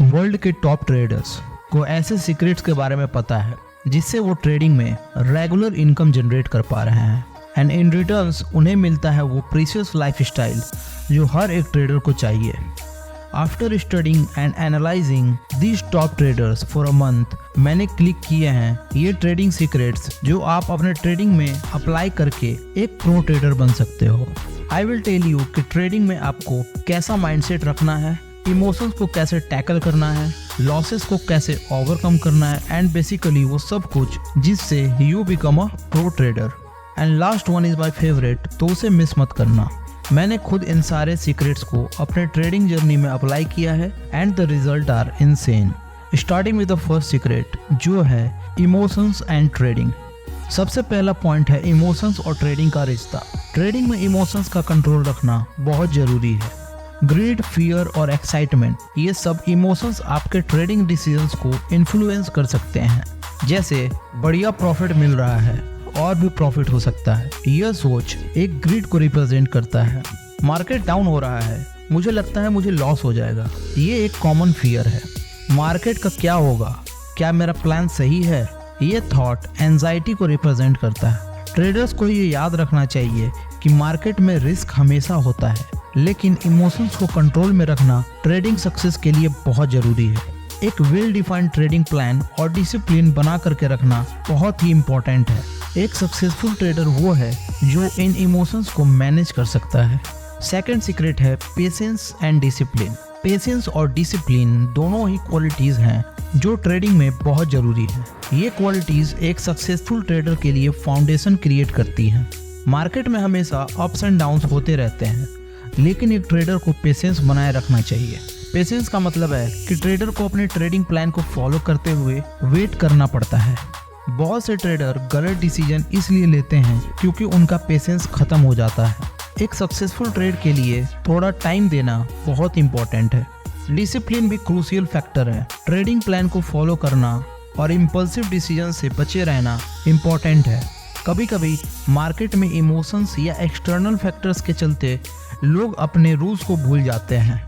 World के top traders को ऐसे सीक्रेट्स के बारे में पता है जिससे वो ट्रेडिंग में रेगुलर इनकम जनरेट कर पा रहे हैं एंड इन रिटर्न्स उन्हें मिलता है वो प्रीशियस लाइफस्टाइल जो हर एक ट्रेडर को चाहिए। After studying and analysing these top traders for a month मैंने क्लिक किए हैं ये ट्रेडिंग सीक्रेट्स जो आप अपने ट्रेडिंग में अप्लाई करके एक प्रो ट्रेडर बन सकते हो। आई विल टेल यू कि ट्रेडिंग में आपको कैसा माइंडसेट रखना है, इमोशंस को कैसे टैकल करना है, लॉसेस को कैसे ओवरकम करना है एंड बेसिकली वो सब कुछ जिससे you become a pro trader. And last one is my favourite, तो उसे मिस मत करना। मैंने खुद इन सारे सीक्रेट्स को अपने ट्रेडिंग जर्नी में अप्लाई किया है and the result are insane. Starting with the first secret जो है इमोशंस एंड ट्रेडिंग। सबसे पहला पॉइंट है इमोशंस और ट्रेडिंग का रिश्ता। ट्रेडिंग में इमोशंस का कंट्रोल रखना बहुत जरूरी है। ग्रीड, फियर और एक्साइटमेंट, ये सब इमोशंस आपके ट्रेडिंग डिसीजंस को इन्फ्लुएंस कर सकते हैं। जैसे बढ़िया प्रॉफिट मिल रहा है और भी प्रॉफिट हो सकता है, यह सोच एक ग्रीड को रिप्रेजेंट करता है। मार्केट डाउन हो रहा है, मुझे लगता है मुझे लॉस हो जाएगा, ये एक कॉमन फियर है। मार्केट का क्या होगा, क्या मेरा प्लान सही है, ये थॉट एंजाइटी को रिप्रेजेंट करता है। ट्रेडर्स को ये याद रखना चाहिए कि मार्केट में रिस्क हमेशा होता है, लेकिन इमोशंस को कंट्रोल में रखना ट्रेडिंग सक्सेस के लिए बहुत जरूरी है। एक वेल डिफाइंड ट्रेडिंग प्लान और डिसिप्लिन बना करके रखना बहुत ही इम्पोर्टेंट है। एक सक्सेसफुल ट्रेडर वो है जो इन इमोशंस को मैनेज कर सकता है। सेकंड सीक्रेट है पेशेंस एंड डिसिप्लिन। पेशेंस और डिसिप्लिन दोनों ही क्वालिटीज हैं जो ट्रेडिंग में बहुत जरूरी है। ये क्वालिटीज एक सक्सेसफुल ट्रेडर के लिए फाउंडेशन क्रिएट करती हैं। मार्केट में हमेशा अप्स एंड डाउन्स होते रहते हैं, लेकिन एक ट्रेडर को पेशेंस बनाए रखना चाहिए। पेशेंस का मतलब है कि ट्रेडर को अपने ट्रेडिंग प्लान को फॉलो करते हुए वेट करना पड़ता है। बहुत से ट्रेडर गलत डिसीजन इसलिए लेते हैं क्योंकि उनका पेशेंस खत्म हो जाता है। एक सक्सेसफुल ट्रेड के लिए थोड़ा टाइम देना बहुत इंपॉर्टेंट है। डिसिप्लिन भी क्रूशियल फैक्टर है। ट्रेडिंग प्लान को फॉलो करना और इम्पल्सिव डिसीजन से बचे रहना इम्पॉर्टेंट है। कभी कभी मार्केट में इमोशंस या एक्सटर्नल फैक्टर्स के चलते लोग अपने रूल्स को भूल जाते हैं।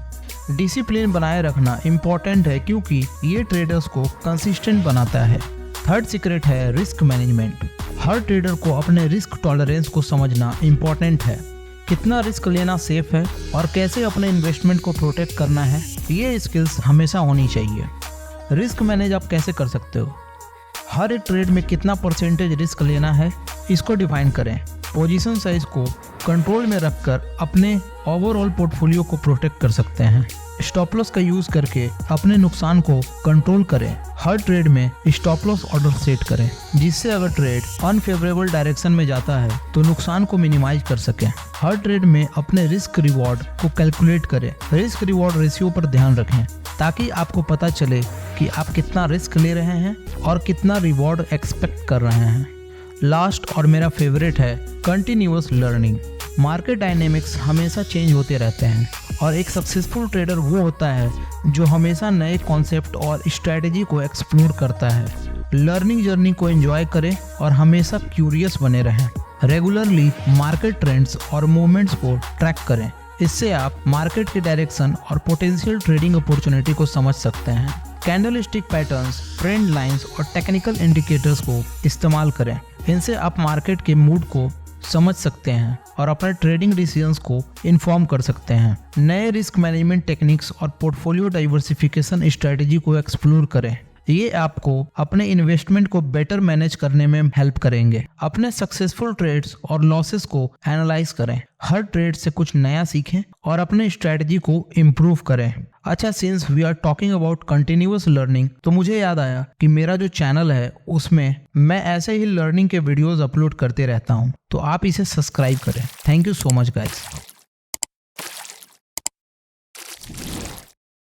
डिसिप्लिन बनाए रखना इम्पॉर्टेंट है क्योंकि ये ट्रेडर्स को कंसिस्टेंट बनाता है। थर्ड सीक्रेट है रिस्क मैनेजमेंट। हर ट्रेडर को अपने रिस्क टॉलरेंस को समझना इम्पॉर्टेंट है। कितना रिस्क लेना सेफ है और कैसे अपने इन्वेस्टमेंट को प्रोटेक्ट करना है, ये स्किल्स हमेशा होनी चाहिए। रिस्क मैनेज आप कैसे कर सकते हो? हर एक ट्रेड में कितना परसेंटेज रिस्क लेना है इसको डिफाइन करें। पोजीशन साइज को कंट्रोल में रखकर अपने ओवरऑल पोर्टफोलियो को प्रोटेक्ट कर सकते हैं। स्टॉप लॉस का यूज करके अपने नुकसान को कंट्रोल करें। हर ट्रेड में स्टॉप लॉस ऑर्डर सेट करें जिससे अगर ट्रेड अनफेवरेबल डायरेक्शन में जाता है तो नुकसान को मिनिमाइज कर सकें। हर ट्रेड में अपने रिस्क रिवॉर्ड को कैलकुलेट करें। रिस्क रिवॉर्ड रेशियो पर ध्यान रखें ताकि आपको पता चले कि आप कितना रिस्क ले रहे हैं और कितना रिवॉर्ड एक्सपेक्ट कर रहे हैं। लास्ट और मेरा फेवरेट है कंटिन्यूअस लर्निंग। मार्केट डायनेमिक्स हमेशा चेंज होते रहते हैं और एक सक्सेसफुल ट्रेडर वो होता है जो हमेशा नए कॉन्सेप्ट और स्ट्रेटेजी को एक्सप्लोर करता है। लर्निंग जर्नी को एंजॉय करें और हमेशा क्यूरियस बने रहें। रेगुलरली मार्केट ट्रेंड्स और मूवमेंट्स को ट्रैक करें। इससे आप मार्केट के डायरेक्शन और पोटेंशियल ट्रेडिंग अपॉर्चुनिटी को समझ सकते हैं। कैंडलस्टिक पैटर्न्स, ट्रेंड लाइंस और टेक्निकल इंडिकेटर्स को इस्तेमाल करें। इनसे आप मार्केट के मूड को समझ सकते हैं और अपने ट्रेडिंग डिसीजंस को इन्फॉर्म कर सकते हैं। नए रिस्क मैनेजमेंट टेक्निक्स और पोर्टफोलियो डाइवर्सिफिकेशन स्ट्रेटेजी को एक्सप्लोर करें। ये आपको अपने इन्वेस्टमेंट को बेटर मैनेज करने में हेल्प करेंगे। अपने सक्सेसफुल ट्रेड्स और लॉसेस को एनालाइज करें। हर ट्रेड से कुछ नया सीखें और अपने स्ट्रेटजी को इम्प्रूव करें। अच्छा, since we are talking about continuous learning, तो मुझे याद आया कि मेरा जो चैनल है उसमें मैं ऐसे ही लर्निंग के वीडियोस अपलोड करते रहता हूँ, तो आप इसे सब्सक्राइब करें। Thank you so much guys.